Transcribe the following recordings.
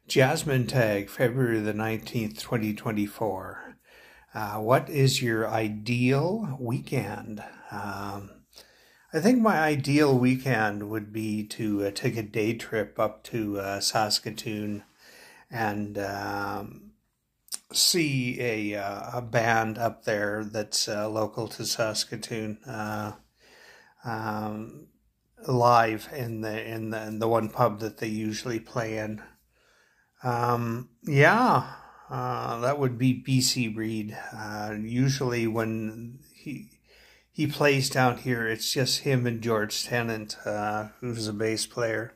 Jasmine Tag, February the 19th, 2024. What is your ideal weekend? I think my ideal weekend would be to take a day trip up to Saskatoon and see a band up there that's local to Saskatoon, um, live in the one pub that they usually play in. Yeah, that would be BC Reid. Usually when he plays down here, it's just him and George Tennant, who's a bass player.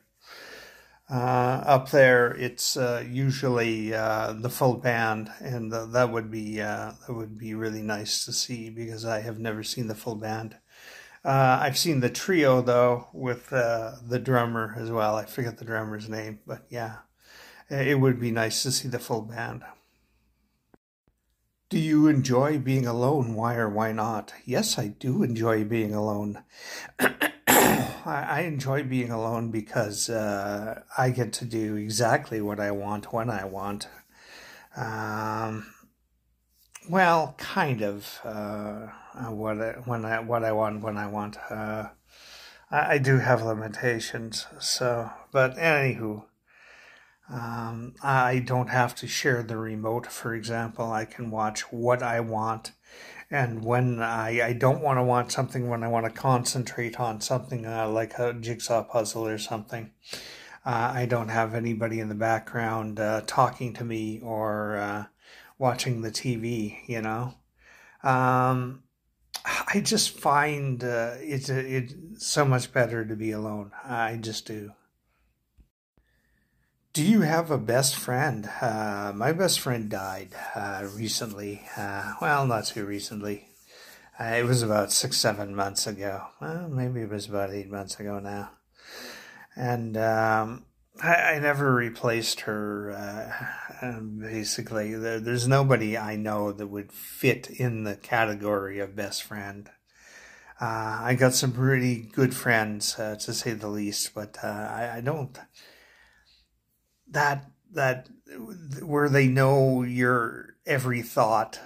Up there, it's usually the full band, and that would be really nice to see because I have never seen the full band. I've seen the trio though with the drummer as well. I forget the drummer's name, but yeah. It would be nice to see the full band. Do you enjoy being alone? Why or why not? Yes, I do enjoy being alone. I enjoy being alone because I get to do exactly what I want when I want. Um, well, kind of what I want when I want. I do have limitations, so but anywho. I don't have to share the remote, for example. I can watch what I want. And when I don't want something, when I want to concentrate on something like a jigsaw puzzle or something, I don't have anybody in the background talking to me or watching the TV. Um, I just find it's so much better to be alone. I just do. Do you have a best friend? My best friend died recently. Well, not too recently. It was about 6, 7 months ago. Well, maybe it was about 8 months ago now. And I never replaced her. Basically, there's nobody I know that would fit in the category of best friend. I got some pretty good friends, to say the least, but I don't. That where they know your every thought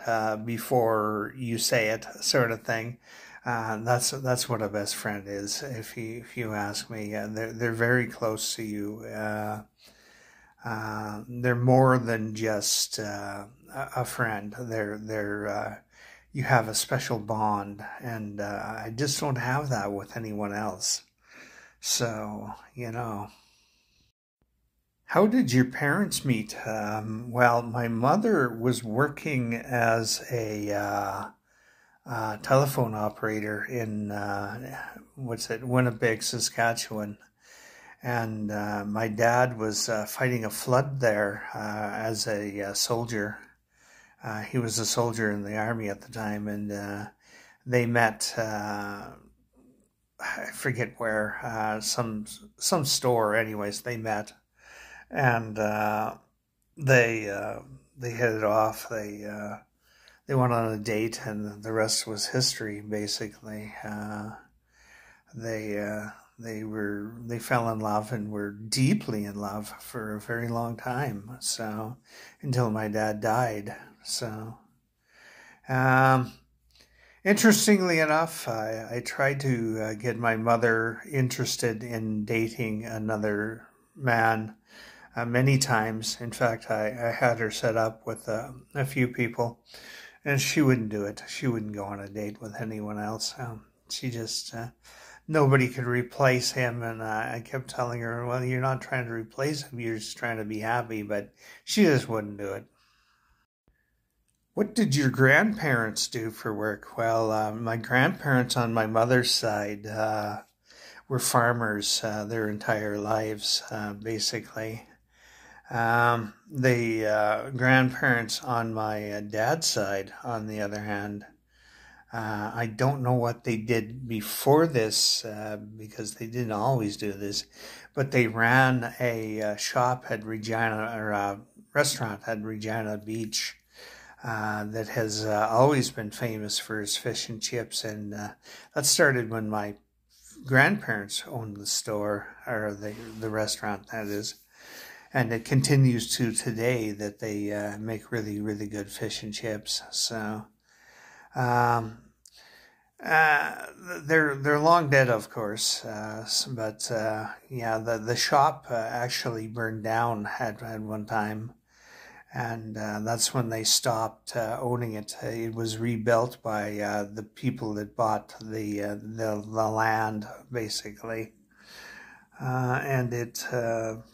before you say it, sort of thing. That's what a best friend is. If you ask me, they're very close to you. They're more than just a friend. They're you have a special bond, and I just don't have that with anyone else. So. How did your parents meet? Well, my mother was working as a telephone operator in Winnipeg, Saskatchewan, and my dad was fighting a flood there as a soldier. He was a soldier in the army at the time, and they met. I forget where, some store. Anyways, they met. And they hit it off. They went on a date, and the rest was history. Basically, they fell in love and were deeply in love for a very long time. So until my dad died. So interestingly enough, I tried to get my mother interested in dating another man. Many times. In fact, I had her set up with a few people, and she wouldn't do it. She wouldn't go on a date with anyone else. She just, nobody could replace him, and I kept telling her, well, you're not trying to replace him, you're just trying to be happy, but she just wouldn't do it. What did your grandparents do for work? Well, my grandparents on my mother's side were farmers their entire lives, basically. The grandparents on my dad's side, on the other hand, I don't know what they did before this because they didn't always do this, but they ran a shop at Regina, or a restaurant at Regina Beach that has always been famous for its fish and chips, and that started when my grandparents owned the store, or the restaurant, that is. And it continues to today that they make really, really good fish and chips. So um, they're long dead, of course, but yeah, the shop actually burned down at one time, and that's when they stopped owning it. It was rebuilt by the people that bought the land, basically. And it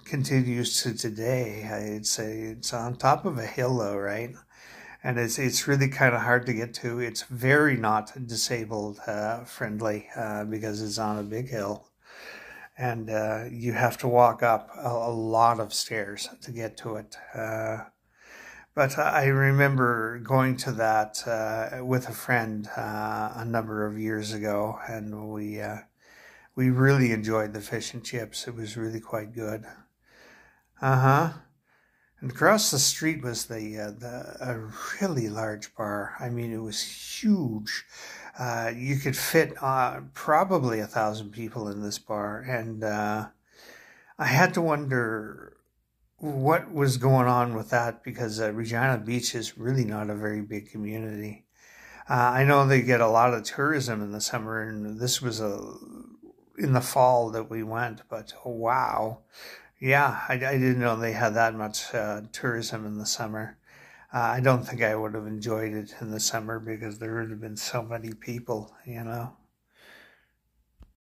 continues to today. It's on top of a hill, though, right? And it's really kind of hard to get to. It's very not disabled friendly because it's on a big hill, and you have to walk up a lot of stairs to get to it. But I remember going to that with a friend a number of years ago, and we really enjoyed the fish and chips. It was really quite good. Uh-huh. And across the street was a really large bar. I mean, it was huge. You could fit probably 1,000 people in this bar, and I had to wonder what was going on with that because Regina Beach is really not a very big community. I know they get a lot of tourism in the summer, and this was in the fall that we went, but oh, wow. Yeah, I didn't know they had that much tourism in the summer. I don't think I would have enjoyed it in the summer because there would have been so many people, you know.